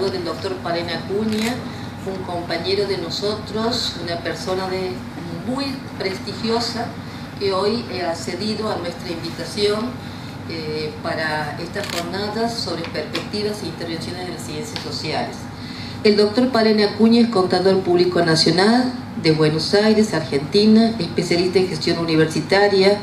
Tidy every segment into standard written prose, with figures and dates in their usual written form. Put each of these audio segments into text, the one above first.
cargo del doctor Palena Acuña, un compañero de nosotros, una persona muy prestigiosa que hoy ha accedido a nuestra invitación para estas jornadas sobre perspectivas e intervenciones en las ciencias sociales. El doctor Palena Acuña es contador público nacional de Buenos Aires, Argentina, especialista en gestión universitaria,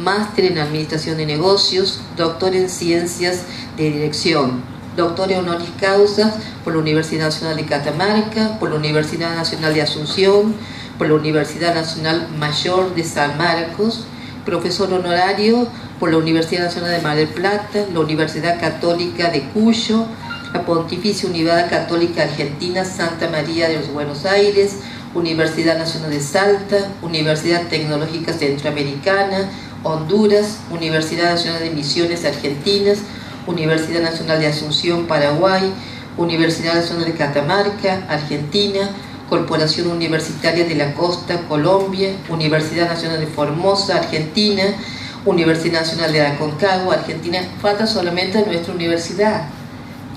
máster en administración de negocios, doctor en ciencias de dirección, doctor honoris causa por la Universidad Nacional de Catamarca, por la Universidad Nacional de Asunción, por la Universidad Nacional Mayor de San Marcos, profesor honorario por la Universidad Nacional de Mar del Plata, la Universidad Católica de Cuyo, la Pontificia Universidad Católica Argentina Santa María de los Buenos Aires, Universidad Nacional de Salta, Universidad Tecnológica Centroamericana, Honduras, Universidad Nacional de Misiones Argentinas, Universidad Nacional de Asunción, Paraguay, Universidad Nacional de Catamarca, Argentina, Corporación Universitaria de la Costa, Colombia, Universidad Nacional de Formosa, Argentina, Universidad Nacional de Aconcagua, Argentina. Falta solamente nuestra universidad.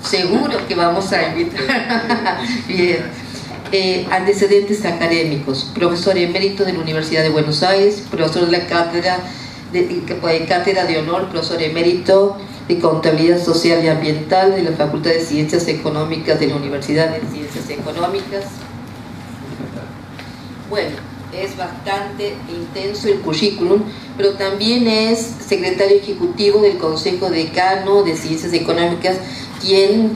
Seguro que vamos a invitar. Bien. Antecedentes académicos: profesor emérito de la Universidad de Buenos Aires, profesor de la cátedra de honor, profesor emérito de Contabilidad Social y Ambiental de la Facultad de Ciencias Económicas de la Universidad de Ciencias Económicas. Bueno, es bastante intenso el currículum, pero también es secretario ejecutivo del Consejo Decano de Ciencias Económicas, quien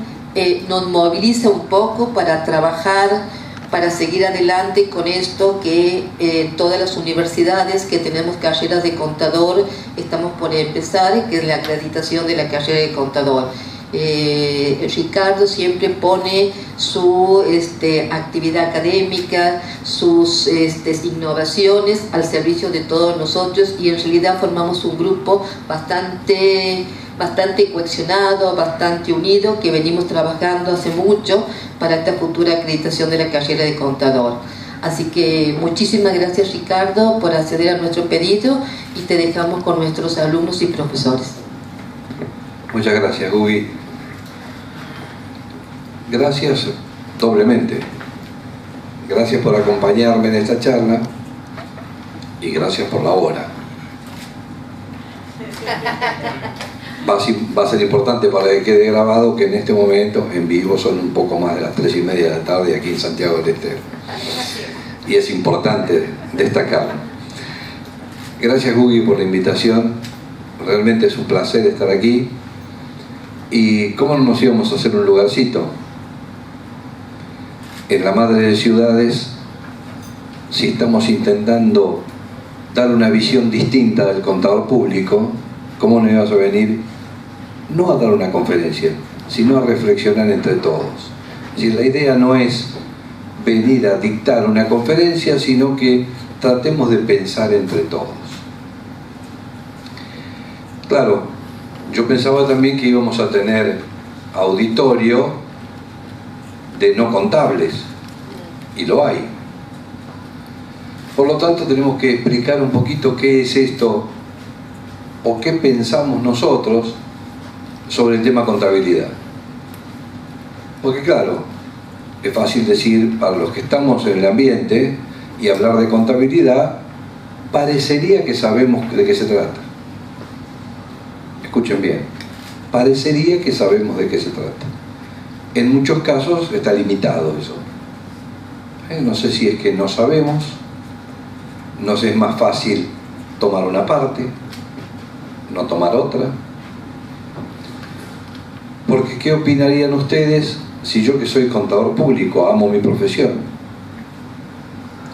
nos moviliza un poco para trabajar, para seguir adelante con esto que todas las universidades que tenemos carreras de contador estamos por empezar, que es la acreditación de la carrera de contador. Ricardo siempre pone su actividad académica, sus innovaciones al servicio de todos nosotros, y en realidad formamos un grupo bastante cohesionado, bastante unido, que venimos trabajando hace mucho para esta futura acreditación de la carrera de contador. Así que muchísimas gracias, Ricardo, por acceder a nuestro pedido, y te dejamos con nuestros alumnos y profesores. Muchas gracias, Gubi. Gracias doblemente. Gracias por acompañarme en esta charla y gracias por la hora. Va a ser importante para que quede grabado que en este momento en vivo son un poco más de las 3:30 de la tarde aquí en Santiago del Estero. Y es importante destacarlo. Gracias, Gubi, por la invitación. Realmente es un placer estar aquí. ¿Y cómo no nos íbamos a hacer un lugarcito? En la madre de ciudades, si estamos intentando dar una visión distinta del contador público, ¿cómo no ibas a venir? No a dar una conferencia, sino a reflexionar entre todos. Es decir, la idea no es venir a dictar una conferencia, sino que tratemos de pensar entre todos. Claro, yo pensaba también que íbamos a tener auditorio de no contables, y lo hay. Por lo tanto, tenemos que explicar un poquito qué es esto, o qué pensamos nosotros sobre el tema contabilidad. Porque claro, es fácil decir, para los que estamos en el ambiente, y hablar de contabilidad, parecería que sabemos de qué se trata. Escuchen bien, parecería que sabemos de qué se trata. En muchos casos está limitado eso. No sé si es que no sabemos, nos es más fácil tomar una parte, no tomar otra. Porque ¿qué opinarían ustedes si yo, que soy contador público, amo mi profesión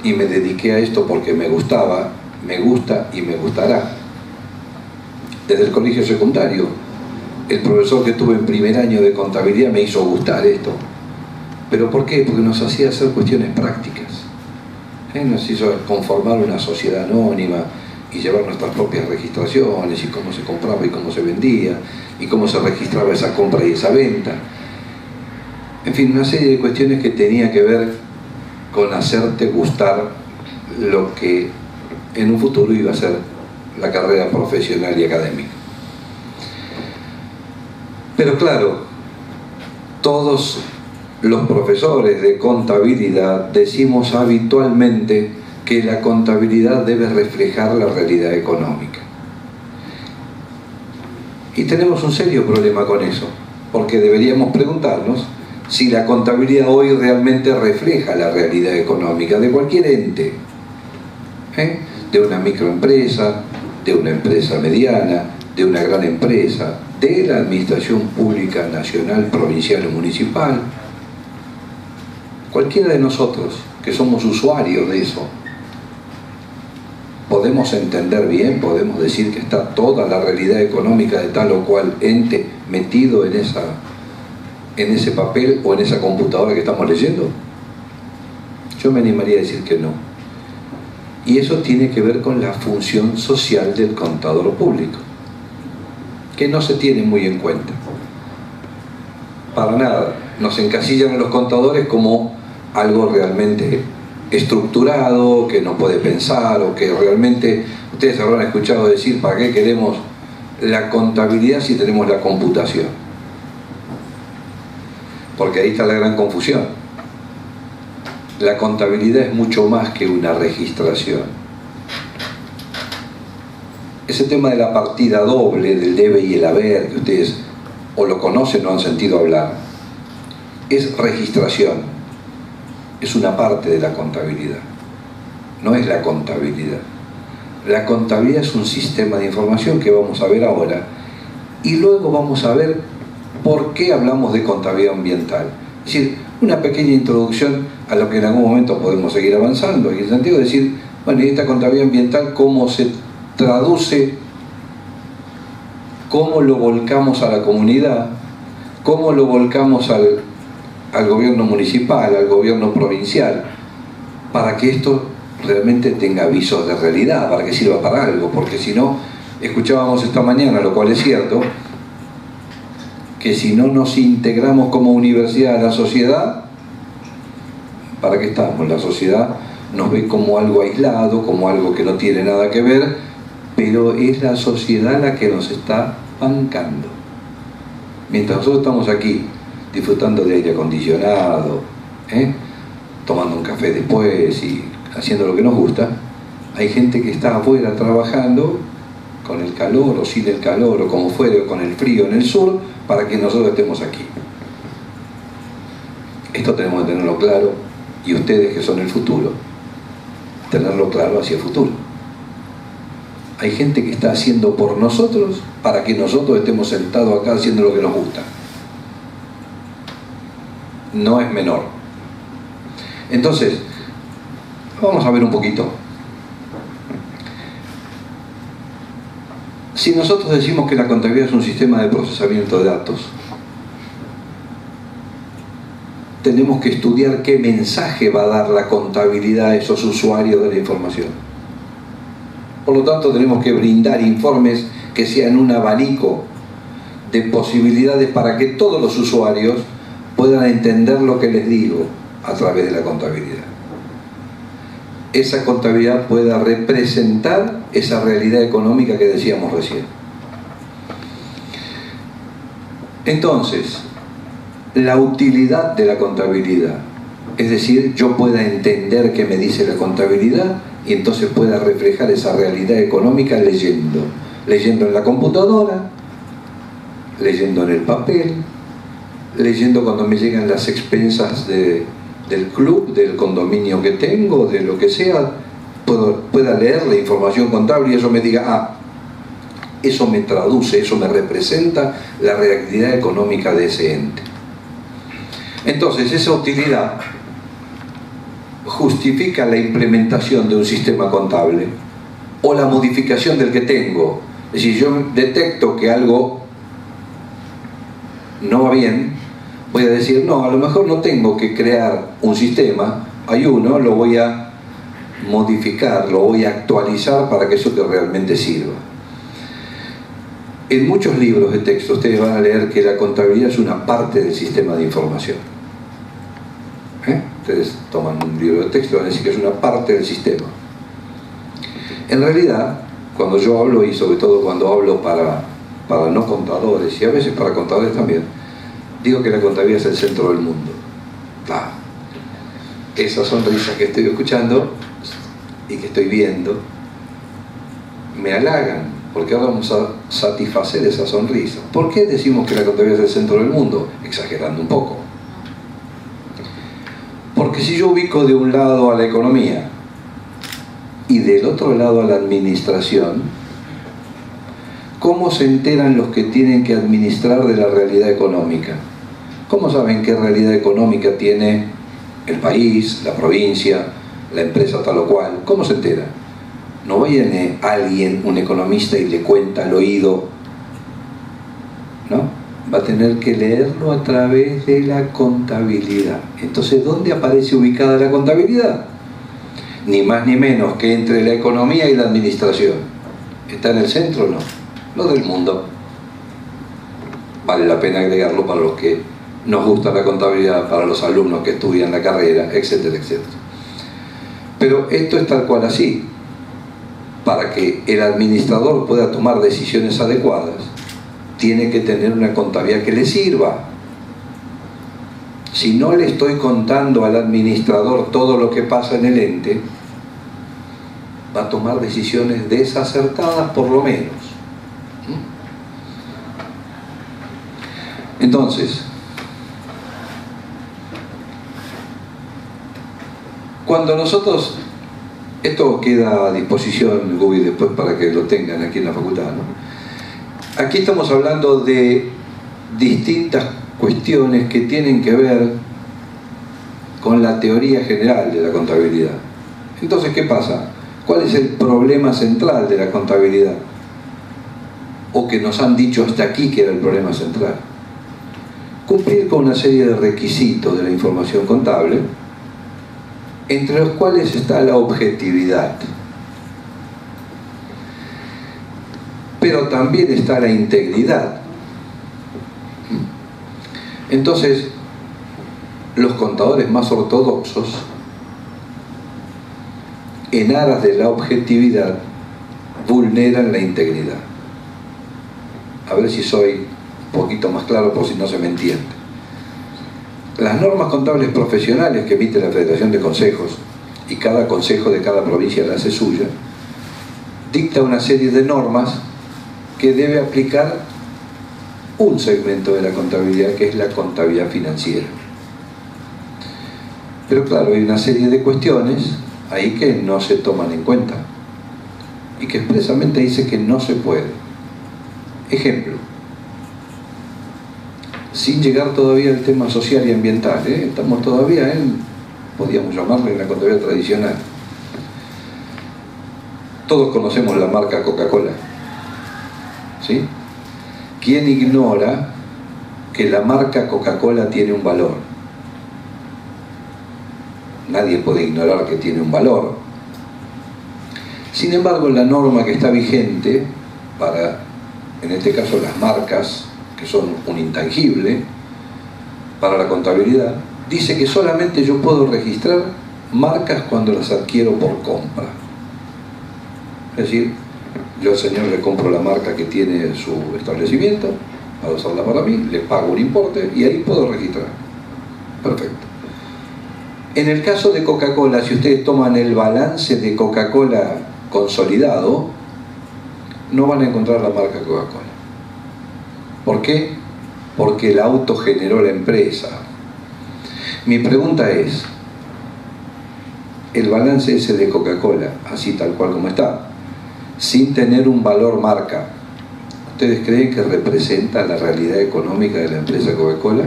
y me dediqué a esto porque me gustaba, me gusta y me gustará? Desde el colegio secundario, el profesor que tuve en primer año de contabilidad me hizo gustar esto. ¿Pero por qué? Porque nos hacía hacer cuestiones prácticas. Nos hizo conformar una sociedad anónima y llevar nuestras propias registraciones, y cómo se compraba y cómo se vendía, y cómo se registraba esa compra y esa venta. En fin, una serie de cuestiones que tenía que ver con hacerte gustar lo que en un futuro iba a ser la carrera profesional y académica. Pero claro, todos los profesores de contabilidad decimos habitualmente que la contabilidad debe reflejar la realidad económica. Y tenemos un serio problema con eso, porque deberíamos preguntarnos si la contabilidad hoy realmente refleja la realidad económica de cualquier ente, de una microempresa, de una empresa mediana, de una gran empresa, de la administración pública nacional, provincial o municipal. Cualquiera de nosotros que somos usuarios de eso, podemos entender bien, podemos decir que está toda la realidad económica de tal o cual ente metido en ese papel o en esa computadora que estamos leyendo. Yo me animaría a decir que no. Y eso tiene que ver con la función social del contador público, que no se tiene muy en cuenta. Para nada. Nos encasillan a los contadores como algo realmente estructurado, que no puede pensar, o que realmente, ustedes habrán escuchado decir, ¿para qué queremos la contabilidad si tenemos la computación? Porque ahí está la gran confusión. La contabilidad es mucho más que una registración. Ese tema de la partida doble, del debe y el haber, que ustedes o lo conocen o han sentido hablar, es registración. Es una parte de la contabilidad, no es la contabilidad. La contabilidad es un sistema de información que vamos a ver ahora, y luego vamos a ver por qué hablamos de contabilidad ambiental. Es decir, una pequeña introducción a lo que en algún momento podemos seguir avanzando, en el sentido de decir, bueno, ¿y esta contabilidad ambiental cómo se traduce? ¿Cómo lo volcamos a la comunidad? ¿Cómo lo volcamos al gobierno municipal, al gobierno provincial, para que esto realmente tenga visos de realidad, para que sirva para algo? Porque si no, escuchábamos esta mañana, lo cual es cierto, que si no nos integramos como universidad a la sociedad, ¿para qué estamos? La sociedad nos ve como algo aislado, como algo que no tiene nada que ver, pero es la sociedad la que nos está bancando. Mientras nosotros estamos aquí disfrutando de aire acondicionado, tomando un café después y haciendo lo que nos gusta, hay gente que está afuera trabajando con el calor o sin el calor, o como fuere, o con el frío en el sur, para que nosotros estemos aquí. Esto tenemos que tenerlo claro, y ustedes que son el futuro, tenerlo claro hacia el futuro. Hay gente que está haciendo por nosotros para que nosotros estemos sentados acá haciendo lo que nos gusta. No es menor. Entonces, vamos a ver un poquito. Si nosotros decimos que la contabilidad es un sistema de procesamiento de datos, tenemos que estudiar qué mensaje va a dar la contabilidad a esos usuarios de la información. Por lo tanto, tenemos que brindar informes que sean un abanico de posibilidades para que todos los usuarios puedan entender lo que les digo a través de la contabilidad. Esa contabilidad pueda representar esa realidad económica que decíamos recién. Entonces, la utilidad de la contabilidad, es decir, yo pueda entender qué me dice la contabilidad y entonces pueda reflejar esa realidad económica leyendo en la computadora, leyendo en el papel, leyendo cuando me llegan las expensas del club, del condominio que tengo, de lo que sea, pueda leer la información contable y eso me diga, eso me traduce, eso me representa la realidad económica de ese ente. Entonces, esa utilidad justifica la implementación de un sistema contable o la modificación del que tengo. Es decir, yo detecto que algo no va bien, voy a decir, no, a lo mejor no tengo que crear un sistema, hay uno, lo voy a modificar, lo voy a actualizar para que eso te realmente sirva. En muchos libros de texto ustedes van a leer que la contabilidad es una parte del sistema de información. Ustedes toman un libro de texto y van a decir que es una parte del sistema. En realidad, cuando yo hablo, y sobre todo cuando hablo para no contadores, y a veces para contadores también, digo que la contabilidad es el centro del mundo. Esa sonrisa que estoy escuchando y que estoy viendo me halagan, porque ahora vamos a satisfacer esa sonrisa. ¿Por qué decimos que la contabilidad es el centro del mundo? Exagerando un poco. Porque si yo ubico de un lado a la economía y del otro lado a la administración, ¿cómo se enteran los que tienen que administrar de la realidad económica? ¿Cómo saben qué realidad económica tiene el país, la provincia, la empresa tal o cual? ¿Cómo se entera? No viene alguien, un economista, y le cuenta al oído, ¿no? Va a tener que leerlo a través de la contabilidad. Entonces, ¿dónde aparece ubicada la contabilidad? Ni más ni menos que entre la economía y la administración. ¿Está en el centro o no? Lo del mundo. Vale la pena agregarlo para los que nos gusta la contabilidad, para los alumnos que estudian la carrera, etcétera, etcétera. Pero esto es tal cual así. Para que el administrador pueda tomar decisiones adecuadas, tiene que tener una contabilidad que le sirva. Si no le estoy contando al administrador todo lo que pasa en el ente, va a tomar decisiones desacertadas por lo menos. Entonces, cuando nosotros, esto queda a disposición, Gubi, después para que lo tengan aquí en la facultad, ¿no? Aquí estamos hablando de distintas cuestiones que tienen que ver con la teoría general de la contabilidad. Entonces, ¿qué pasa? ¿Cuál es el problema central de la contabilidad? O que nos han dicho hasta aquí que era el problema central. Cumplir con una serie de requisitos de la información contable, entre los cuales está la objetividad. Pero también está la integridad. Entonces, los contadores más ortodoxos, en aras de la objetividad, vulneran la integridad. A ver si soy un poquito más claro por si no se me entiende. Las normas contables profesionales que emite la Federación de Consejos, y cada consejo de cada provincia la hace suya, dicta una serie de normas que debe aplicar un segmento de la contabilidad, que es la contabilidad financiera. Pero claro, hay una serie de cuestiones ahí que no se toman en cuenta y que expresamente dice que no se puede. Ejemplo, sin llegar todavía al tema social y ambiental, estamos todavía en, podríamos llamarle, la contabilidad tradicional. Todos conocemos la marca Coca-Cola, ¿sí? ¿Quién ignora que la marca Coca-Cola tiene un valor? Nadie puede ignorar que tiene un valor. Sin embargo, la norma que está vigente para, en este caso, las marcas, que son un intangible para la contabilidad, dice que solamente yo puedo registrar marcas cuando las adquiero por compra. Es decir, yo al señor le compro la marca que tiene su establecimiento para usarla para mí, le pago un importe y ahí puedo registrar. Perfecto. En el caso de Coca-Cola, si ustedes toman el balance de Coca-Cola consolidado, no van a encontrar la marca Coca-Cola. ¿Por qué? Porque el auto generó la empresa. Mi pregunta es, el balance ese de Coca-Cola, así tal cual como está, sin tener un valor marca, ¿ustedes creen que representa la realidad económica de la empresa Coca-Cola?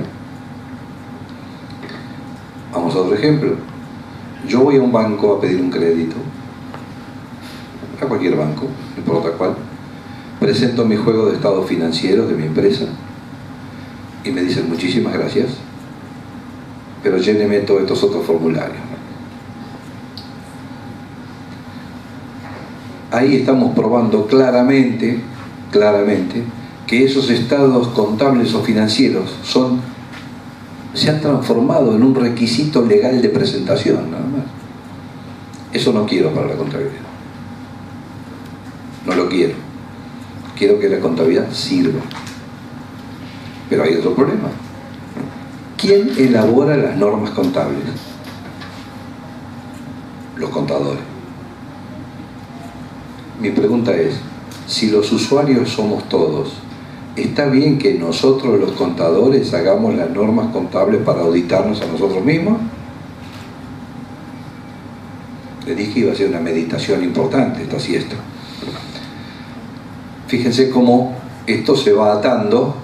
Vamos a otro ejemplo. Yo voy a un banco a pedir un crédito, a cualquier banco, no importa cuál, presento mi juego de estados financieros de mi empresa y me dicen muchísimas gracias, pero lléneme todos estos otros formularios. Ahí estamos probando claramente que esos estados contables o financieros se han transformado en un requisito legal de presentación, nada más. Eso no quiero para la contabilidad. No lo quiero. Quiero que la contabilidad sirva. Pero hay otro problema. ¿Quién elabora las normas contables? Los contadores. Mi pregunta es, si los usuarios somos todos, ¿está bien que nosotros los contadores hagamos las normas contables para auditarnos a nosotros mismos? Le dije que iba a ser una meditación importante esta siesta. Fíjense cómo esto se va atando,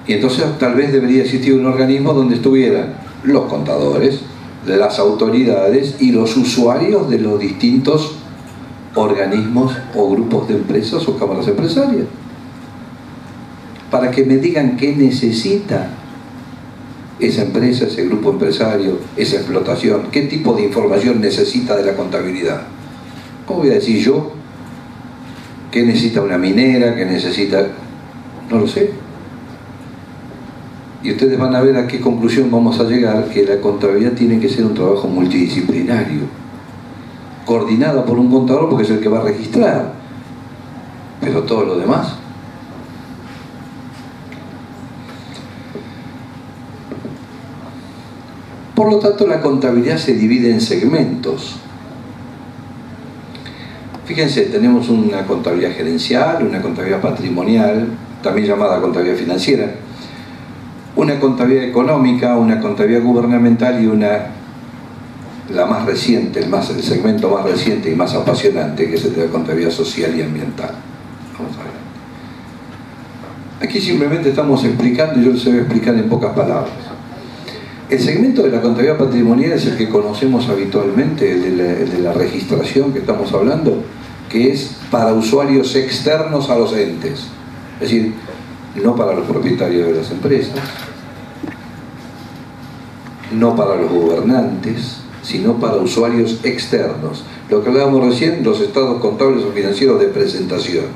y entonces tal vez debería existir un organismo donde estuvieran los contadores, las autoridades y los usuarios de los distintos organismos o grupos de empresas o cámaras empresarias, para que me digan qué necesita esa empresa, ese grupo empresario, esa explotación, qué tipo de información necesita de la contabilidad. ¿Cómo voy a decir yo qué necesita una minera, qué necesita? No lo sé. Y ustedes van a ver a qué conclusión vamos a llegar, que la contabilidad tiene que ser un trabajo multidisciplinario, coordinada por un contador porque es el que va a registrar, pero todo lo demás. Por lo tanto, la contabilidad se divide en segmentos. Fíjense, tenemos una contabilidad gerencial, una contabilidad patrimonial, también llamada contabilidad financiera, una contabilidad económica, una contabilidad gubernamental y la más reciente, el segmento más reciente y más apasionante, que es el de la contabilidad social y ambiental. Vamos a ver. Aquí simplemente estamos explicando, y yo les voy a explicar en pocas palabras. El segmento de la contabilidad patrimonial es el que conocemos habitualmente, el de la registración que estamos hablando, que es para usuarios externos a los entes, es decir, no para los propietarios de las empresas, no para los gobernantes, sino para usuarios externos. Lo que hablábamos recién, los estados contables o financieros de presentación.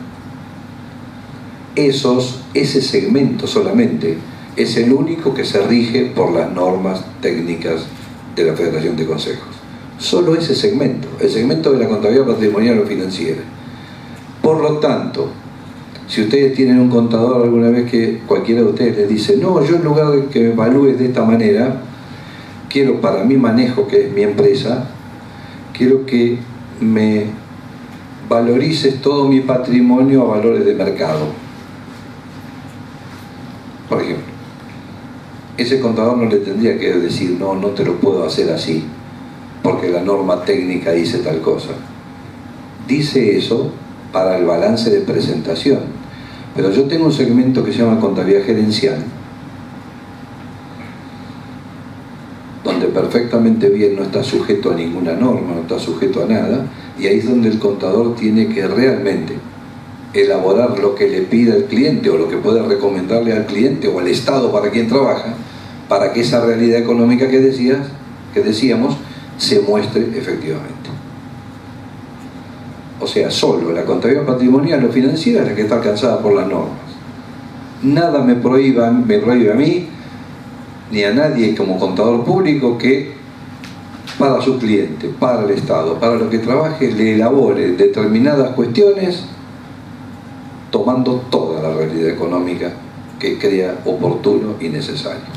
Ese segmento solamente es el único que se rige por las normas técnicas de la Federación de Consejos. Solo ese segmento, el segmento de la contabilidad patrimonial o financiera. Por lo tanto, si ustedes tienen un contador alguna vez que cualquiera de ustedes les dice, no, yo en lugar de que me evalúes de esta manera, quiero para mi manejo, que es mi empresa, quiero que me valorices todo mi patrimonio a valores de mercado. Por ejemplo, ese contador no le tendría que decir, no, no te lo puedo hacer así, porque la norma técnica dice tal cosa. Dice eso para el balance de presentación. Pero yo tengo un segmento que se llama contabilidad gerencial, donde perfectamente bien no está sujeto a ninguna norma, no está sujeto a nada, y ahí es donde el contador tiene que realmente elaborar lo que le pida el cliente o lo que puede recomendarle al cliente o al Estado para quien trabaja, para que esa realidad económica que decíamos se muestre efectivamente. O sea, solo la contabilidad patrimonial o financiera es la que está alcanzada por las normas. Nada me prohíbe a mí ni a nadie como contador público que para su cliente, para el Estado, para lo que trabaje, le elabore determinadas cuestiones tomando toda la realidad económica que crea oportuno y necesario.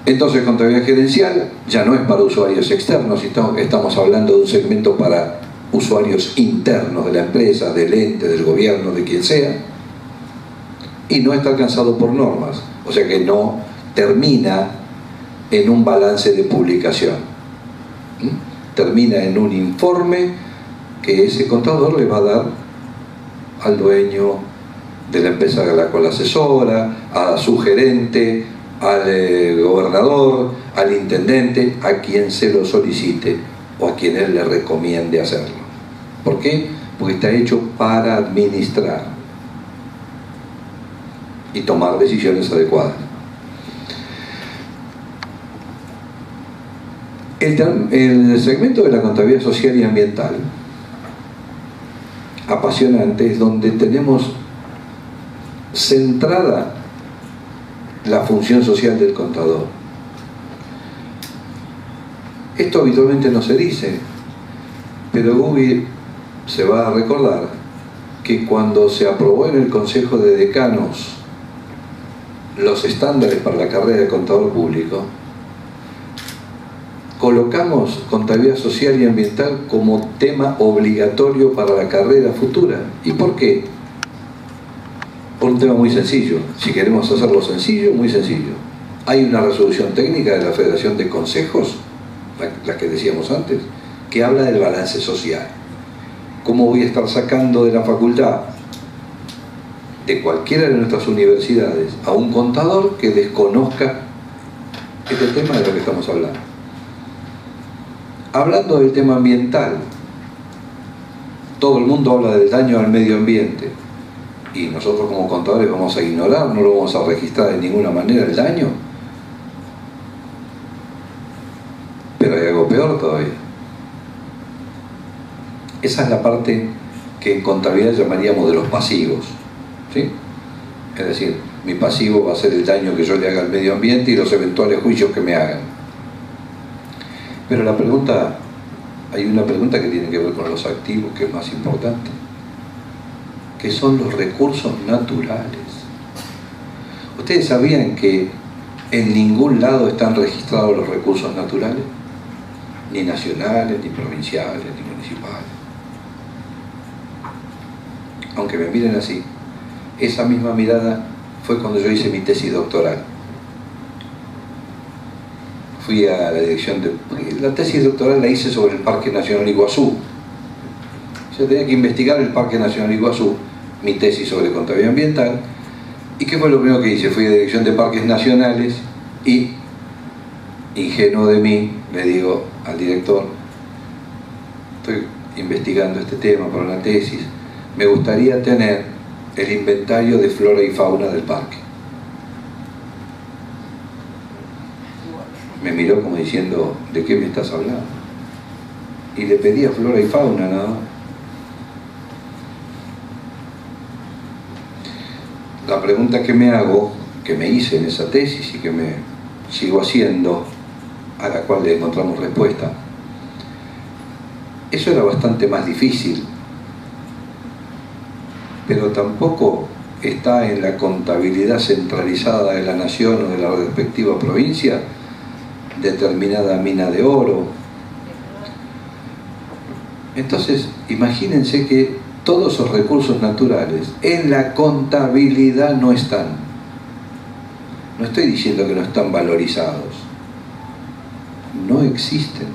Entonces, contabilidad gerencial ya no es para usuarios externos, estamos hablando de un segmento para usuarios internos de la empresa, del ente, del gobierno, de quien sea, y no está alcanzado por normas, o sea que no termina en un balance de publicación, termina en un informe que ese contador le va a dar al dueño de la empresa a la cual asesora, a su gerente, al gobernador, al intendente, a quien se lo solicite o a quien él le recomiende hacerlo. ¿Por qué? Porque está hecho para administrar y tomar decisiones adecuadas. El segmento de la contabilidad social y ambiental, apasionante, es donde tenemos centrada la función social del contador. Esto habitualmente no se dice, pero Gubi se va a recordar que cuando se aprobó en el Consejo de Decanos los estándares para la carrera de contador público, colocamos contabilidad social y ambiental como tema obligatorio para la carrera futura. ¿Y por qué? Por un tema muy sencillo. Si queremos hacerlo sencillo, muy sencillo. Hay una resolución técnica de la Federación de Consejos, la que decíamos antes, que habla del balance social. ¿Cómo voy a estar sacando de la facultad, de cualquiera de nuestras universidades, a un contador que desconozca este tema de lo que estamos hablando? Hablando del tema ambiental, todo el mundo habla del daño al medio ambiente y nosotros como contadores vamos a ignorar, no lo vamos a registrar de ninguna manera el daño. Pero hay algo peor todavía. Esa es la parte que en contabilidad llamaríamos de los pasivos, ¿sí? Es decir, mi pasivo va a ser el daño que yo le haga al medio ambiente y los eventuales juicios que me hagan. Pero la pregunta, hay una pregunta que tiene que ver con los activos, que es más importante, que son los recursos naturales. ¿Ustedes sabían que en ningún lado están registrados los recursos naturales? Ni nacionales, ni provinciales, ni municipales. Aunque me miren así, esa misma mirada fue cuando yo hice mi tesis doctoral. Fui a la dirección de... La tesis doctoral la hice sobre el Parque Nacional Iguazú. Yo tenía que investigar el Parque Nacional Iguazú, mi tesis sobre contabilidad ambiental. ¿Y qué fue lo primero que hice? Fui a la dirección de Parques Nacionales y, ingenuo de mí, le digo al director, estoy investigando este tema para una tesis, me gustaría tener el inventario de flora y fauna del parque. Me miró como diciendo, ¿de qué me estás hablando? Y le pedía flora y fauna nada más. La pregunta que me hago, que me hice en esa tesis y que me sigo haciendo, a la cual le encontramos respuesta, eso era bastante más difícil, pero tampoco está en la contabilidad centralizada de la nación o de la respectiva provincia determinada mina de oro. Entonces, imagínense que todos esos recursos naturales en la contabilidad no están. No estoy diciendo que no están valorizados. No existen.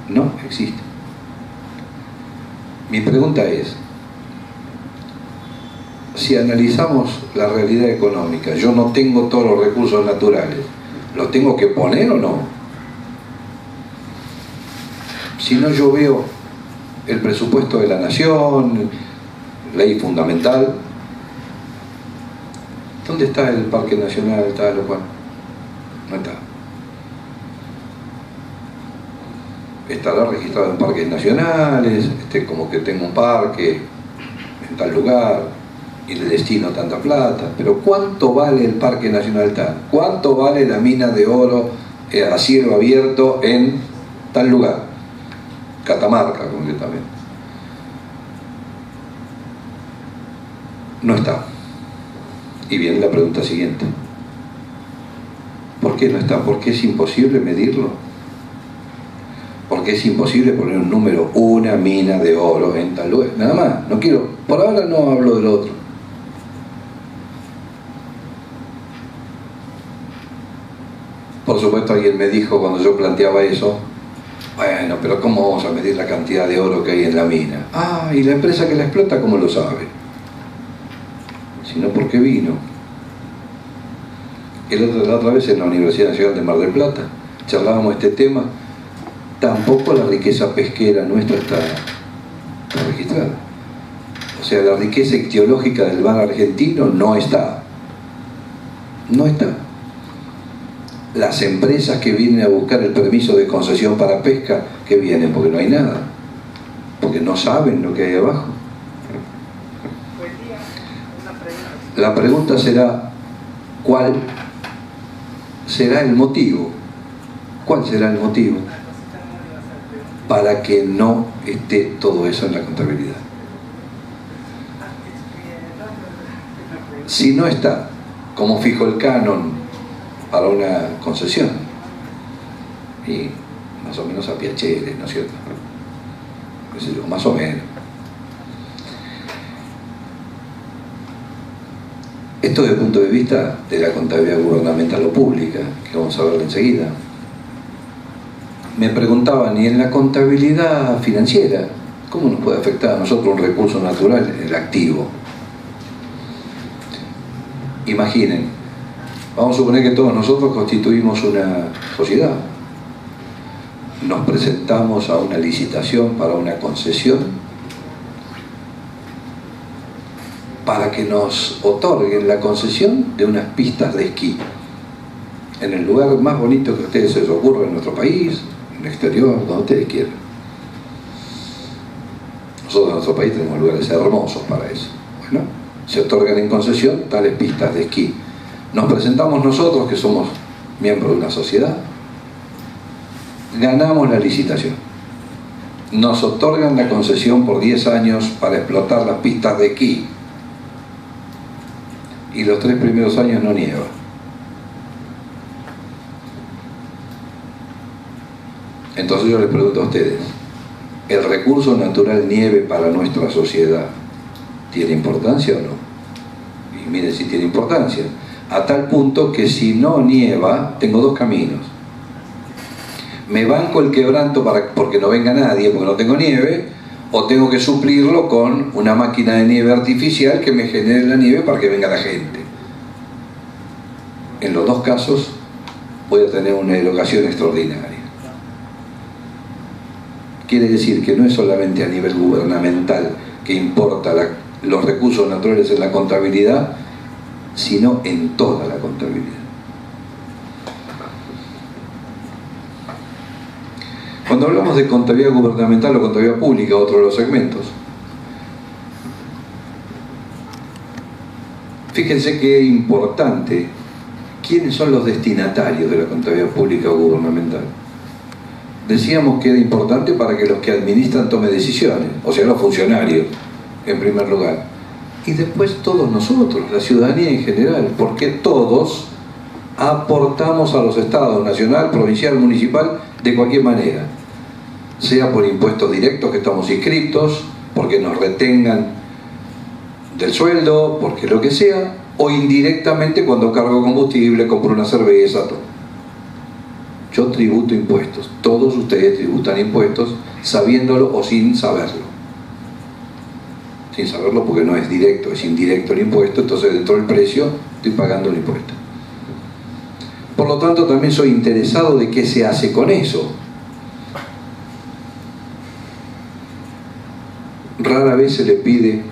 No existen. Mi pregunta es, si analizamos la realidad económica, yo no tengo todos los recursos naturales, ¿los tengo que poner o no? Si no, yo veo el presupuesto de la nación, ley fundamental. ¿Dónde está el Parque Nacional tal o cual? No está. Estará registrado en parques nacionales, como que tengo un parque en tal lugar y le destino tanta plata, pero ¿cuánto vale el Parque Nacional tal? ¿Cuánto vale la mina de oro a cielo abierto en tal lugar? Catamarca concretamente. No está. Y viene la pregunta siguiente. ¿Por qué no está? ¿Por qué es imposible medirlo? ¿Por qué es imposible poner un número, una mina de oro en tal lugar? Nada más, no quiero, por ahora no hablo del otro. Por supuesto alguien me dijo cuando yo planteaba eso, bueno, pero ¿cómo vamos a medir la cantidad de oro que hay en la mina? Ah, ¿y la empresa que la explota cómo lo sabe? Sino porque vino. La otra vez en la Universidad Nacional de Mar del Plata charlábamos este tema. Tampoco la riqueza pesquera nuestra está registrada. O sea, la riqueza ictiológica del mar argentino no está. No está. Las empresas que vienen a buscar el permiso de concesión para pesca, que vienen porque no hay nada, porque no saben lo que hay abajo. La pregunta será, ¿cuál será el motivo? ¿Cuál será el motivo para que no esté todo eso en la contabilidad? Si no está, ¿Cómo fijo el canon para una concesión? Y más o menos a piacere, ¿no es cierto? Más o menos. Esto desde el punto de vista de la contabilidad gubernamental o pública, que vamos a ver enseguida. Me preguntaban, ¿y en la contabilidad financiera? ¿Cómo nos puede afectar a nosotros un recurso natural, el activo? Imaginen, vamos a suponer que todos nosotros constituimos una sociedad. Nos presentamos a una licitación para una concesión para que nos otorguen la concesión de unas pistas de esquí en el lugar más bonito que a ustedes se les ocurra en nuestro país, en el exterior, donde ustedes quieran. Nosotros en nuestro país tenemos lugares hermosos para eso. Bueno, se otorgan en concesión tales pistas de esquí. Nos presentamos nosotros, que somos miembros de una sociedad, ganamos la licitación. Nos otorgan la concesión por 10 años para explotar las pistas de esquí. Y los 3 primeros años no nieva. Entonces yo les pregunto a ustedes, ¿el recurso natural nieve para nuestra sociedad tiene importancia o no? Y miren si tiene importancia. A tal punto que si no nieva, tengo 2 caminos. Me banco el quebranto porque no venga nadie, porque no tengo nieve, o tengo que suplirlo con una máquina de nieve artificial que me genere la nieve para que venga la gente. En los 2 casos voy a tener una erogación extraordinaria. Quiere decir que no es solamente a nivel gubernamental que importa los recursos naturales en la contabilidad, sino en toda la contabilidad. Cuando hablamos de contabilidad gubernamental o contabilidad pública, otro de los segmentos, fíjense qué importante, ¿quiénes son los destinatarios de la contabilidad pública o gubernamental? Decíamos que era importante para que los que administran tomen decisiones, o sea, los funcionarios, en primer lugar. Y después todos nosotros, la ciudadanía en general, porque todos aportamos a los estados, nacional, provincial, municipal, de cualquier manera. Sea por impuestos directos que estamos inscriptos, porque nos retengan del sueldo, porque lo que sea, o indirectamente cuando cargo combustible, compro una cerveza, todo. Yo tributo impuestos, todos ustedes tributan impuestos, sabiéndolo o sin saberlo. Sin saberlo porque no es directo, es indirecto el impuesto, entonces dentro del precio estoy pagando el impuesto. Por lo tanto, también soy interesado de qué se hace con eso. Rara vez se le pide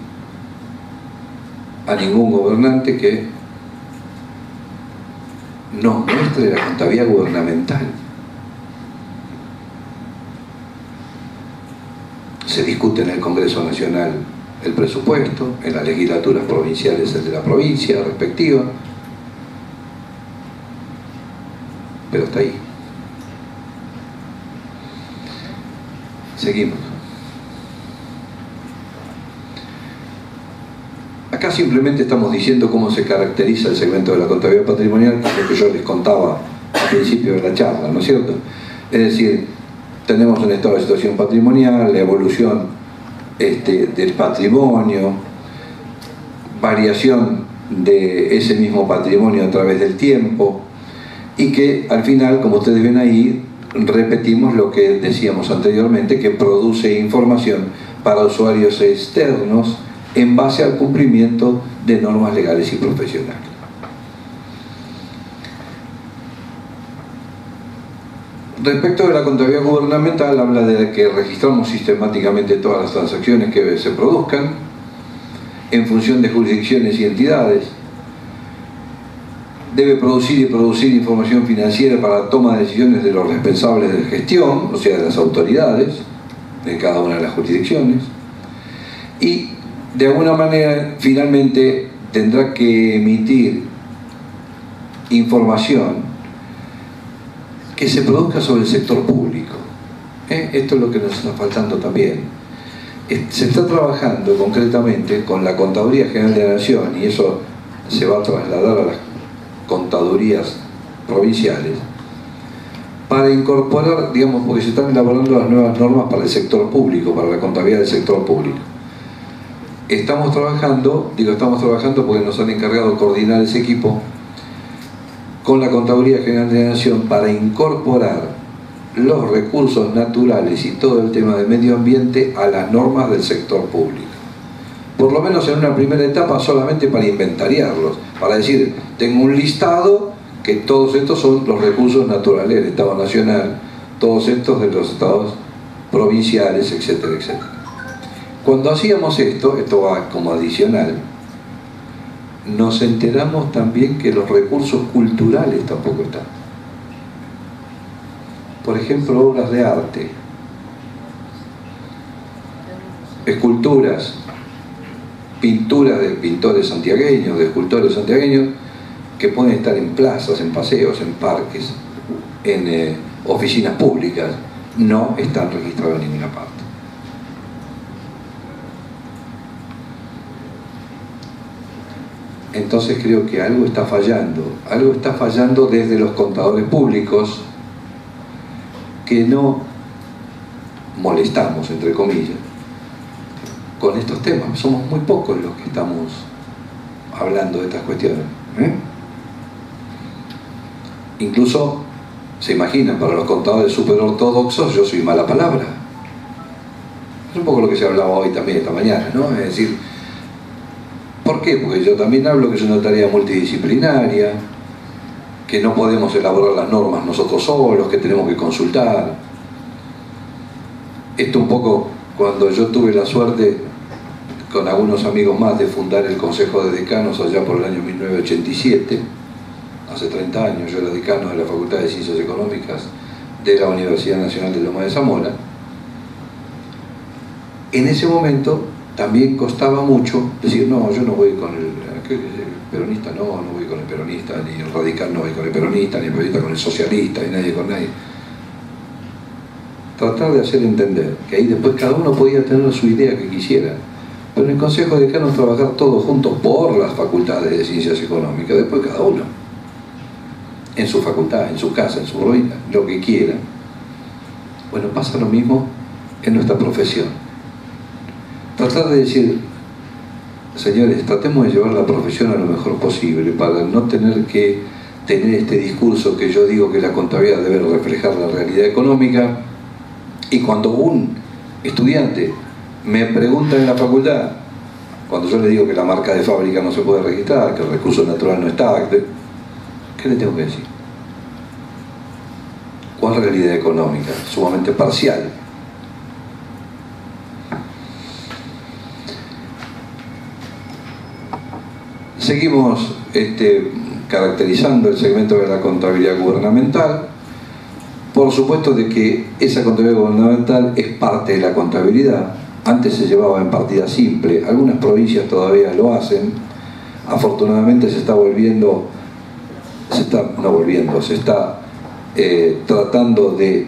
a ningún gobernante que nos muestre la contabilidad gubernamental. Se discute en el Congreso Nacional el presupuesto, en las legislaturas provinciales el de la provincia respectiva, pero hasta ahí. Seguimos. Acá simplemente estamos diciendo cómo se caracteriza el segmento de la contabilidad patrimonial, que es lo que yo les contaba al principio de la charla, ¿no es cierto? Es decir, tenemos un estado de situación patrimonial, la evolución del patrimonio, variación de ese mismo patrimonio a través del tiempo, y que al final, como ustedes ven ahí, repetimos lo que decíamos anteriormente, que produce información para usuarios externos en base al cumplimiento de normas legales y profesionales. Respecto de la contabilidad gubernamental, habla de que registramos sistemáticamente todas las transacciones que se produzcan en función de jurisdicciones y entidades. Debe producir información financiera para la toma de decisiones de los responsables de gestión, o sea, de las autoridades de cada una de las jurisdicciones. Y de alguna manera, finalmente, tendrá que emitir información que se produzca sobre el sector público. Esto es lo que nos está faltando también. Se está trabajando concretamente con la Contaduría General de la Nación, y eso se va a trasladar contadurías provinciales para incorporar, digamos, porque se están elaborando las nuevas normas para el sector público, para la contabilidad del sector público. Estamos trabajando porque nos han encargado coordinar ese equipo con la Contaduría General de la Nación para incorporar los recursos naturales y todo el tema de medio ambiente a las normas del sector público. Por lo menos en una primera etapa solamente para inventariarlos, para decir, tengo un listado que todos estos son los recursos naturales del Estado Nacional, todos estos de los estados provinciales, etcétera, etcétera. Cuando hacíamos esto va como adicional, nos enteramos también que los recursos culturales tampoco están. Por ejemplo, obras de arte, esculturas, pinturas de pintores santiagueños, de escultores santiagueños, que pueden estar en plazas, en paseos, en parques, en oficinas públicas, no están registrados en ninguna parte. Entonces creo que algo está fallando desde los contadores públicos, que no molestamos, entre comillas, con estos temas. Somos muy pocos los que estamos hablando de estas cuestiones. Incluso, se imaginan, para los contadores super ortodoxos yo soy mala palabra. Es un poco lo que se hablaba hoy también, esta mañana, ¿no? Es decir, ¿por qué? Porque yo también hablo que es una tarea multidisciplinaria, que no podemos elaborar las normas nosotros solos, que tenemos que consultar. Esto un poco cuando yo tuve la suerte, con algunos amigos más, de fundar el Consejo de Decanos allá por el año 1987, hace 30 años, yo era decano de la Facultad de Ciencias Económicas de la Universidad Nacional de Loma de Zamora. En ese momento también costaba mucho decir, no, yo no voy con el peronista, no voy con el peronista, ni el radical no voy con el peronista, ni el peronista con el socialista, ni nadie con nadie. Tratar de hacer entender que ahí después cada uno podía tener su idea que quisiera, pero en el Consejo de Decanos trabajar todos juntos por las facultades de Ciencias Económicas, después cada uno, en su facultad, en su casa, en su ruina, lo que quiera. Bueno, pasa lo mismo en nuestra profesión. Tratar de decir, señores, tratemos de llevar la profesión a lo mejor posible para no tener que tener este discurso que yo digo que la contabilidad debe reflejar la realidad económica, y cuando un estudiante me pregunta en la facultad, cuando yo le digo que la marca de fábrica no se puede registrar, que el recurso natural no está, ¿qué le tengo que decir? ¿Cuál realidad económica? Sumamente parcial. Seguimos caracterizando el segmento de la contabilidad gubernamental. Por supuesto de que esa contabilidad gubernamental es parte de la contabilidad. Antes se llevaba en partida simple, algunas provincias todavía lo hacen. Afortunadamente se está tratando de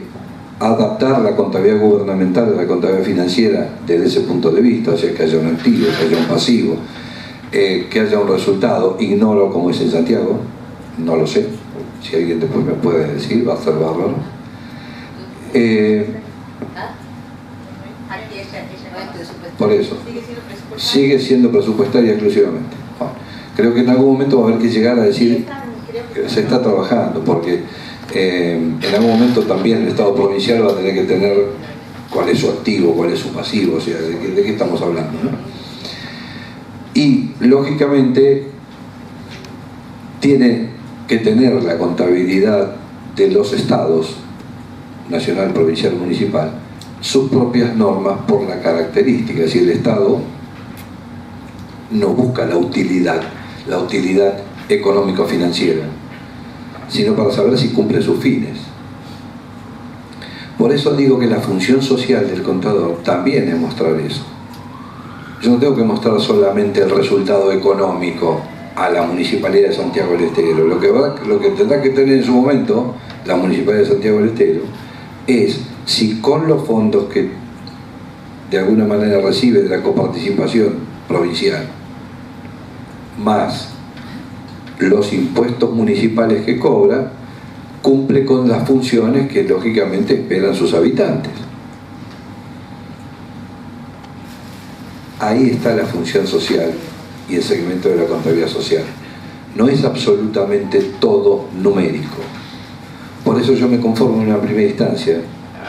adaptar la contabilidad gubernamental a la contabilidad financiera desde ese punto de vista, o sea, que haya un activo, que haya un pasivo, que haya un resultado. Ignoro cómo es en Santiago, no lo sé, si alguien después me puede decir, va a ser bárbaro. Por eso, sigue siendo presupuestaria exclusivamente. Bueno, creo que en algún momento va a haber que llegar a decir que se está trabajando, porque en algún momento también el Estado provincial va a tener que tener cuál es su activo, cuál es su pasivo, o sea, de qué estamos hablando, ¿no? Y lógicamente tiene que tener la contabilidad de los estados, nacional, provincial, municipal, sus propias normas por la característica. Si el Estado no busca la utilidad económico-financiera, sino para saber si cumple sus fines. Por eso digo que la función social del contador también es mostrar eso. Yo no tengo que mostrar solamente el resultado económico a la Municipalidad de Santiago del Estero. Lo que tendrá que tener en su momento la Municipalidad de Santiago del Estero es si con los fondos que de alguna manera recibe de la coparticipación provincial, más los impuestos municipales que cobra, cumple con las funciones que lógicamente esperan sus habitantes. Ahí está la función social y el segmento de la contabilidad social. No es absolutamente todo numérico. Por eso yo me conformo en una primera instancia,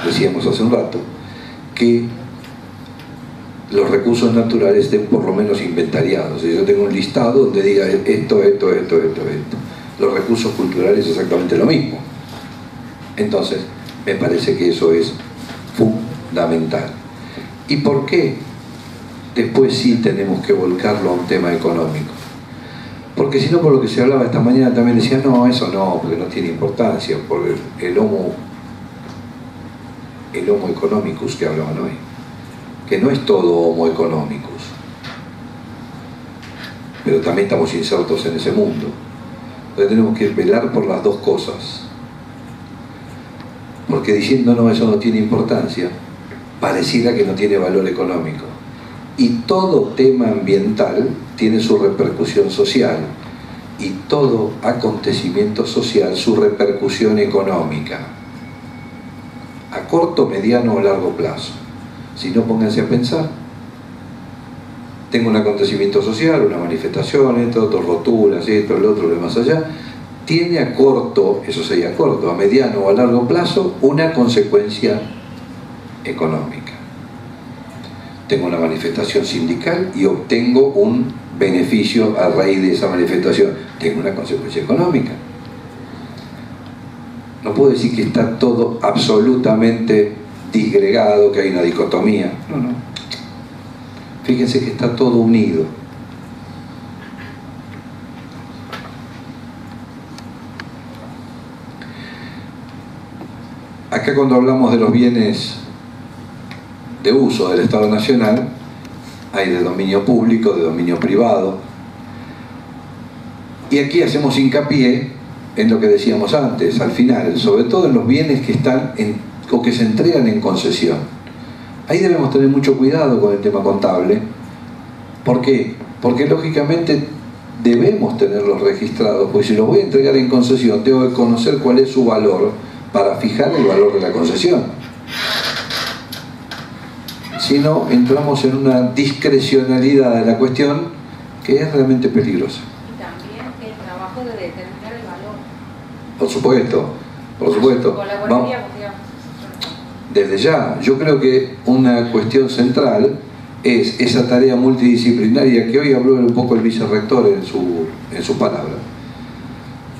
decíamos hace un rato, que los recursos naturales estén por lo menos inventariados. Yo tengo un listado donde diga esto. Los recursos culturales exactamente lo mismo. Entonces, me parece que eso es fundamental. ¿Y por qué después sí tenemos que volcarlo a un tema económico? Porque si no, por lo que se hablaba esta mañana también decía, no, eso no, porque no tiene importancia, por el homo economicus que hablaban hoy, que no es todo homo economicus, pero también estamos insertos en ese mundo. Entonces tenemos que velar por las dos cosas, porque diciendo no, eso no tiene importancia, pareciera que no tiene valor económico. Y todo tema ambiental tiene su repercusión social, y todo acontecimiento social su repercusión económica, a corto, mediano o largo plazo. Si no, pónganse a pensar. Tengo un acontecimiento social, una manifestación, esto, dos roturas, esto, el otro, lo más allá. Tiene a corto, eso sería corto, a mediano o a largo plazo, una consecuencia económica. Tengo una manifestación sindical y obtengo un beneficio a raíz de esa manifestación. Tengo una consecuencia económica. No puedo decir que está todo absolutamente disgregado, que hay una dicotomía. No. Fíjense que está todo unido. Acá cuando hablamos de los bienes de uso del Estado Nacional, hay de dominio público, de dominio privado, y aquí hacemos hincapié en lo que decíamos antes, al final, sobre todo en los bienes que están o que se entregan en concesión. Ahí debemos tener mucho cuidado con el tema contable. ¿Por qué? Porque lógicamente debemos tenerlos registrados, porque si los voy a entregar en concesión, tengo que conocer cuál es su valor para fijar el valor de la concesión. Si no, entramos en una discrecionalidad de la cuestión que es realmente peligrosa. Y también el trabajo de determinar el valor. Por supuesto. Vamos, desde ya, yo creo que una cuestión central es esa tarea multidisciplinaria que hoy habló un poco el vicerrector en su palabra.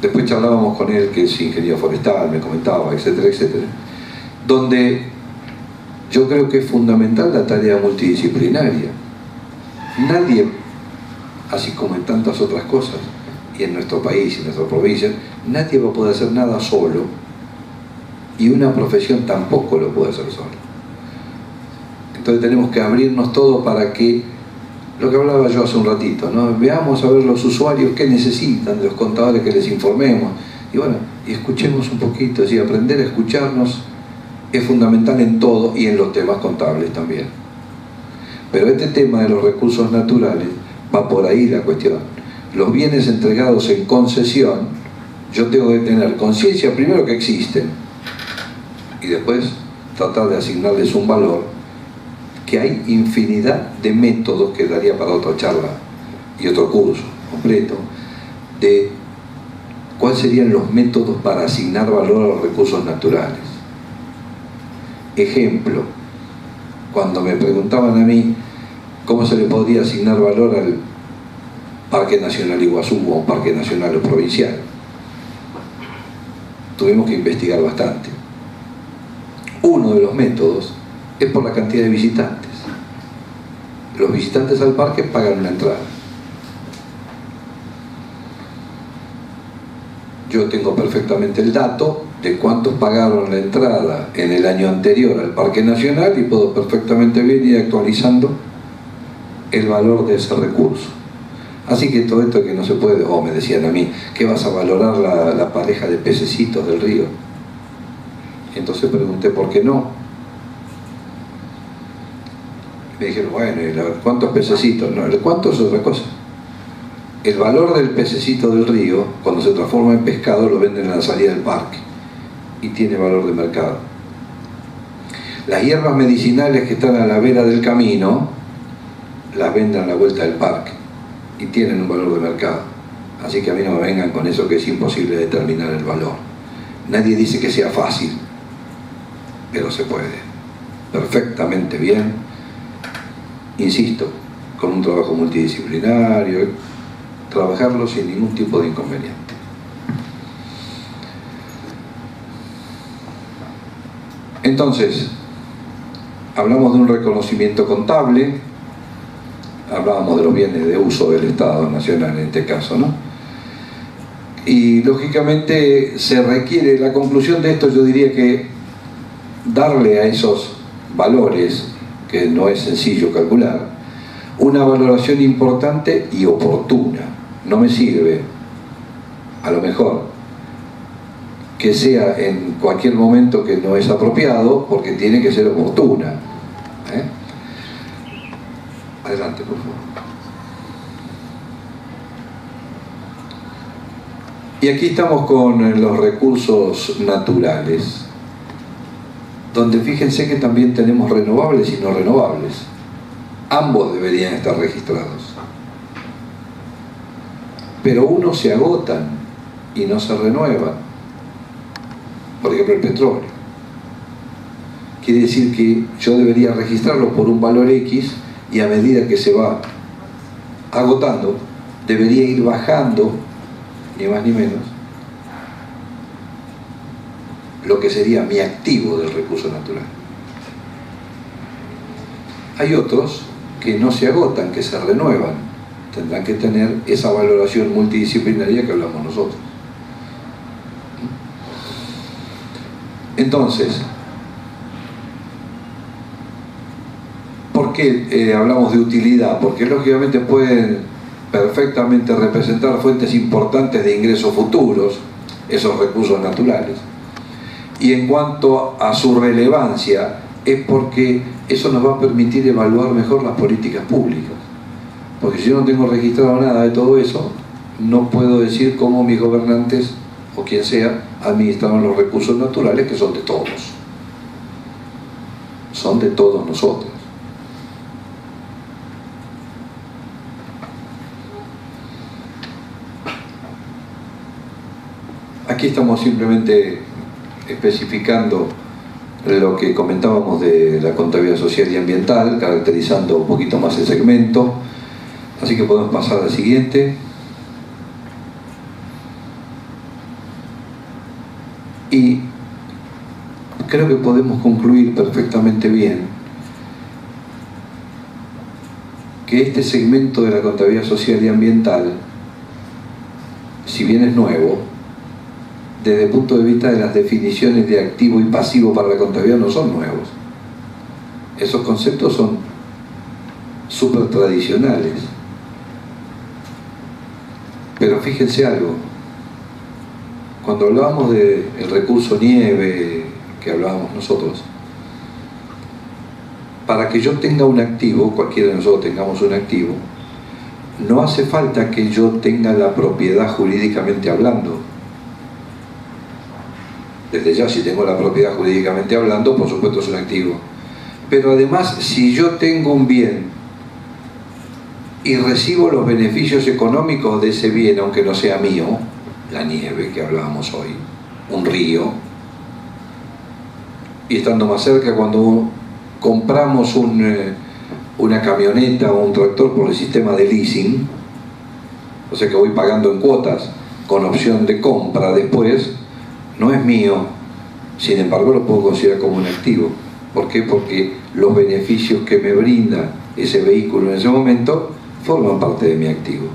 Después charlábamos con él, que es ingeniero forestal, me comentaba, etcétera, donde yo creo que es fundamental la tarea multidisciplinaria. Nadie, así como en tantas otras cosas, y en nuestro país y en nuestra provincia, nadie va a poder hacer nada solo, y una profesión tampoco lo puede hacer solo. Entonces tenemos que abrirnos todos para que, lo que hablaba yo hace un ratito, ¿no? Veamos a ver los usuarios qué necesitan, de los contadores que les informemos, y bueno, y escuchemos un poquito, es decir, aprender a escucharnos es fundamental en todo y en los temas contables también. Pero este tema de los recursos naturales va por ahí la cuestión. Los bienes entregados en concesión, yo tengo que tener conciencia primero que existen y después tratar de asignarles un valor, que hay infinidad de métodos que daría para otra charla y otro curso completo, de cuáles serían los métodos para asignar valor a los recursos naturales. Ejemplo, cuando me preguntaban a mí cómo se le podría asignar valor al Parque Nacional Iguazú o a un Parque Nacional o provincial, tuvimos que investigar bastante. Uno de los métodos es por la cantidad de visitantes. Los visitantes al parque pagan una entrada. Yo tengo perfectamente el dato de cuántos pagaron la entrada en el año anterior al Parque Nacional y puedo perfectamente bien ir actualizando el valor de ese recurso. Así que todo esto que no se puede, me decían a mí, ¿qué vas a valorar la pareja de pececitos del río? Entonces pregunté, ¿por qué no? Me dijeron, bueno, ¿cuántos pececitos? No, el cuánto es otra cosa. el valor del pececito del río, cuando se transforma en pescado, lo venden a la salida del parque y tiene valor de mercado. Las hierbas medicinales que están a la vera del camino las venden a la vuelta del parque y tienen un valor de mercado. Así que a mí no me vengan con eso que es imposible determinar el valor. Nadie dice que sea fácil, pero se puede perfectamente bien, insisto, con un trabajo multidisciplinario, trabajarlo sin ningún tipo de inconveniente. Entonces, hablamos de un reconocimiento contable, hablábamos de los bienes de uso del Estado Nacional en este caso, ¿no? Y lógicamente se requiere, la conclusión de esto yo diría que darle a esos valores, que no es sencillo calcular, una valoración importante y oportuna. No me sirve, a lo mejor, que sea en cualquier momento que no es apropiado, porque tiene que ser oportuna. Adelante, por favor. Y aquí estamos con los recursos naturales, donde fíjense que también tenemos renovables y no renovables. Ambos deberían estar registrados. Pero unos se agotan y no se renuevan. Por ejemplo, el petróleo. Quiere decir que yo debería registrarlo por un valor X y a medida que se va agotando, debería ir bajando, ni más ni menos, lo que sería mi activo del recurso natural. Hay otros que no se agotan, que se renuevan. Tendrán que tener esa valoración multidisciplinaria que hablamos nosotros. Entonces, ¿por qué hablamos de utilidad? Porque lógicamente pueden perfectamente representar fuentes importantes de ingresos futuros, esos recursos naturales. Y en cuanto a su relevancia, es porque eso nos va a permitir evaluar mejor las políticas públicas. Porque si yo no tengo registrado nada de todo eso, no puedo decir cómo mis gobernantes, o quien sea, administraron los recursos naturales, que son de todos. Son de todos nosotros. Aquí estamos simplemente especificando lo que comentábamos de la contabilidad social y ambiental, caracterizando un poquito más el segmento. Así que podemos pasar al siguiente. Y creo que podemos concluir perfectamente bien que este segmento de la contabilidad social y ambiental, si bien es nuevo, desde el punto de vista de las definiciones de activo y pasivo para la contabilidad, no son nuevos. Esos conceptos son súper tradicionales. Pero fíjense algo, cuando hablábamos del recurso nieve que hablábamos nosotros, para que yo tenga un activo, cualquiera de nosotros tengamos un activo, no hace falta que yo tenga la propiedad jurídicamente hablando. Desde ya, si tengo la propiedad jurídicamente hablando, por supuesto es un activo. Pero además, si yo tengo un bien y recibo los beneficios económicos de ese bien, aunque no sea mío, la nieve que hablábamos hoy, un río, y estando más cerca, cuando compramos una camioneta o un tractor por el sistema de leasing, o sea que voy pagando en cuotas con opción de compra después, no es mío, sin embargo lo puedo considerar como un activo. ¿Por qué? Porque los beneficios que me brinda ese vehículo en ese momento forman parte de mi activo.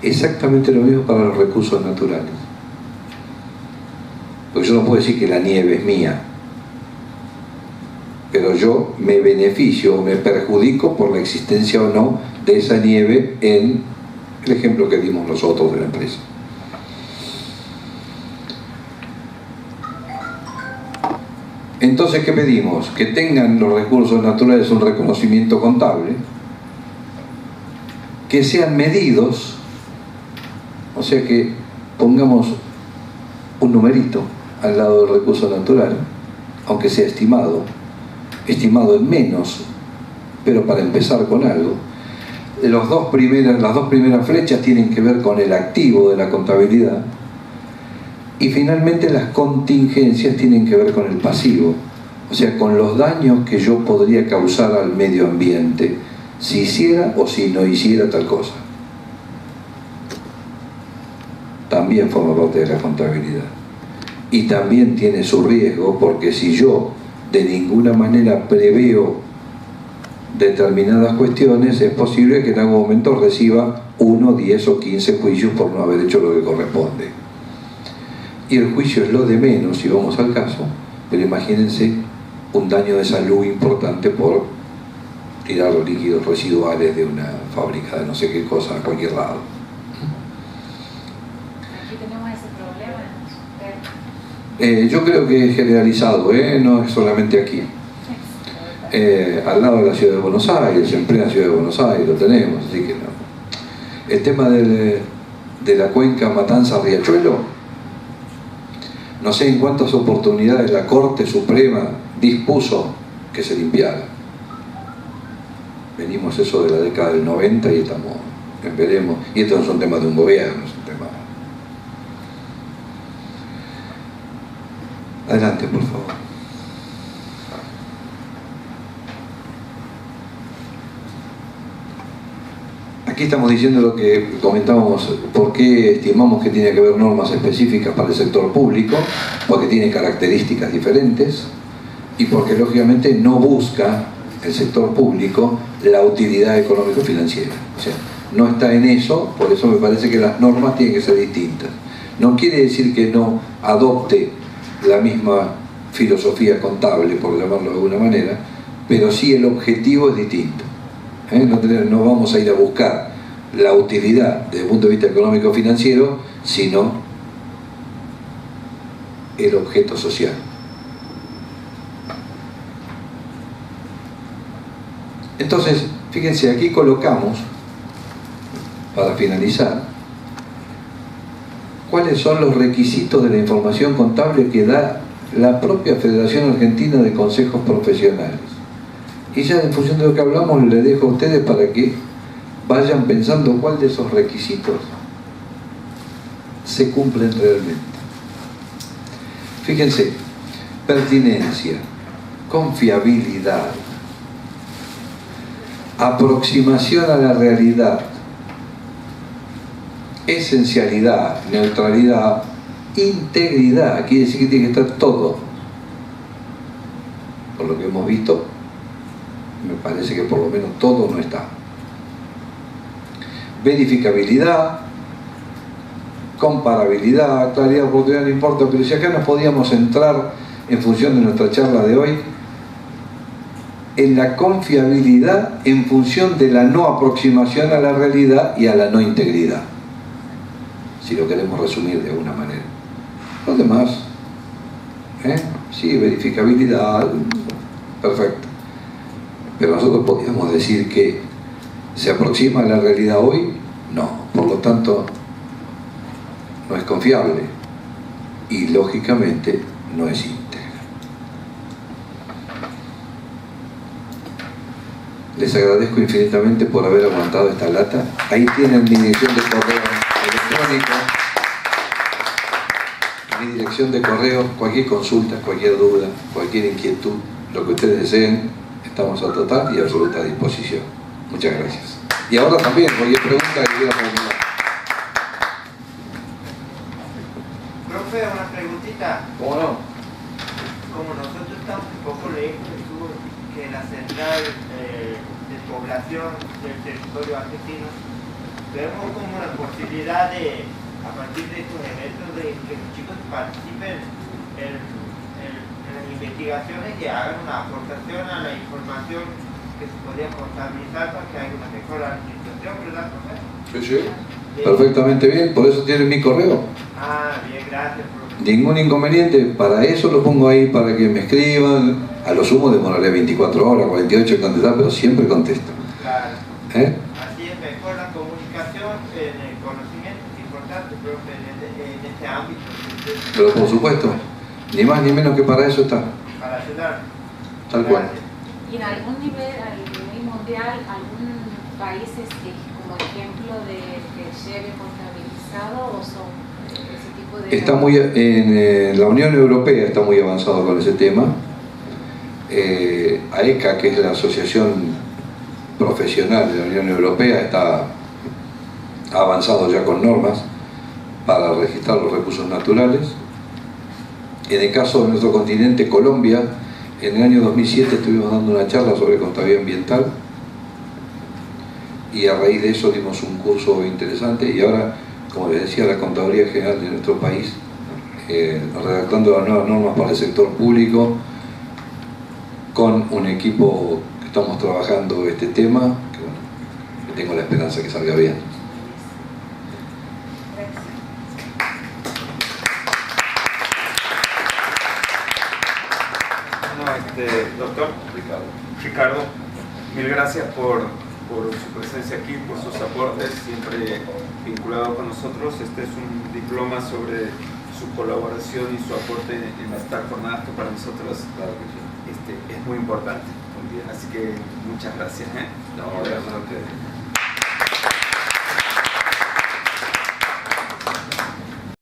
Exactamente lo mismo para los recursos naturales. Porque yo no puedo decir que la nieve es mía, pero yo me beneficio o me perjudico por la existencia o no de esa nieve en el ejemplo que dimos nosotros de la empresa. Entonces, ¿qué pedimos? Que tengan los recursos naturales un reconocimiento contable, que sean medidos O sea que pongamos un numerito al lado del recurso natural, aunque sea estimado en menos, pero para empezar con algo. Las dos primeras flechas tienen que ver con el activo de la contabilidad, y finalmente las contingencias tienen que ver con el pasivo, o sea, con los daños que yo podría causar al medio ambiente si hiciera o si no hiciera tal cosa. También forma parte de la contabilidad. Y también tiene su riesgo, porque si yo de ninguna manera preveo determinadas cuestiones, es posible que en algún momento reciba 1, 10 o 15 juicios por no haber hecho lo que corresponde. Y el juicio es lo de menos, si vamos al caso, pero imagínense un daño de salud importante por tirar los líquidos residuales de una fábrica de no sé qué cosa a cualquier lado. Aquí tenemos ese problema. Yo creo que es generalizado, no es solamente aquí. Al lado de la ciudad de Buenos Aires, en plena ciudad de Buenos Aires lo tenemos, así que no. El tema de la cuenca Matanza-Riachuelo, no sé en cuántas oportunidades la Corte Suprema dispuso que se limpiara. Venimos eso de la década del 90 y estamos en veremos. Y esto no es un tema de un gobierno, es un tema. Adelante, por favor. Aquí estamos diciendo lo que comentábamos, por qué estimamos que tiene que haber normas específicas para el sector público, porque tiene características diferentes y porque lógicamente no busca el sector público la utilidad económico-financiera. O sea, no está en eso, por eso me parece que las normas tienen que ser distintas. No quiere decir que no adopte la misma filosofía contable, por llamarlo de alguna manera, pero sí el objetivo es distinto. No vamos a ir a buscar la utilidad desde el punto de vista económico-financiero, sino el objeto social. Entonces, fíjense, aquí colocamos, para finalizar, cuáles son los requisitos de la información contable que da la propia Federación Argentina de Consejos Profesionales. Y ya en función de lo que hablamos, les dejo a ustedes para que vayan pensando cuál de esos requisitos se cumplen realmente. Fíjense, pertinencia, confiabilidad, aproximación a la realidad, esencialidad, neutralidad, integridad. Quiere decir que tiene que estar todo. Por lo que hemos visto, me parece que por lo menos todo no está. Verificabilidad, comparabilidad, claridad, oportunidad, no importa, pero si acá nos podíamos centrar, en función de nuestra charla de hoy, en la confiabilidad en función de la no aproximación a la realidad y a la no integridad, si lo queremos resumir de alguna manera. Lo demás, sí, verificabilidad, perfecto. Pero nosotros podríamos decir que se aproxima a la realidad hoy, no, por lo tanto no es confiable y lógicamente no es íntegra. Les agradezco infinitamente por haber aguantado esta lata. Ahí tienen mi dirección de correo electrónico, mi dirección de correo, cualquier consulta, cualquier duda, cualquier inquietud, lo que ustedes deseen, estamos a total y absoluta disposición. Muchas gracias. Y ahora también, cualquier pregunta que quieran formular. Profe, una preguntita. ¿Cómo no? Como nosotros estamos un poco lejos del sur, que la central de población del territorio argentino, vemos como la posibilidad de, a partir de estos eventos, de que los chicos participen en las investigaciones y hagan una aportación a la información que se podría contabilizar para que haya una mejor administración, ¿verdad, profe? Sí, sí. Perfectamente bien, por eso tienen mi correo. Ah, bien, gracias, profe. Ningún inconveniente, para eso lo pongo ahí, para que me escriban. A lo sumo demoraré 24 horas, 48 en contestar, pero siempre contesto. Claro. ¿Eh? Así es mejor la comunicación en el conocimiento, es importante. Pero por supuesto, ni más ni menos que para eso está. Para ayudar. Tal cual. Y en algún nivel, a nivel mundial, algún país como ejemplo de que lleve contabilizado o son ese tipo de... Está muy, en la Unión Europea está muy avanzado con ese tema. AECA, que es la asociación profesional de la Unión Europea, ha avanzado ya con normas para registrar los recursos naturales. En el caso de nuestro continente, Colombia, en el año 2007 estuvimos dando una charla sobre contabilidad ambiental y a raíz de eso dimos un curso interesante y ahora, como les decía, la Contaduría General de nuestro país, redactando las nuevas normas para el sector público, con un equipo que estamos trabajando este tema, que bueno, tengo la esperanza que salga bien. Doctor Ricardo, mil gracias por su presencia aquí, por sus aportes, siempre vinculado con nosotros. Este es un diploma sobre su colaboración y su aporte en estas jornadas que para nosotros es muy importante. Así que muchas gracias. No, gracias a ustedes.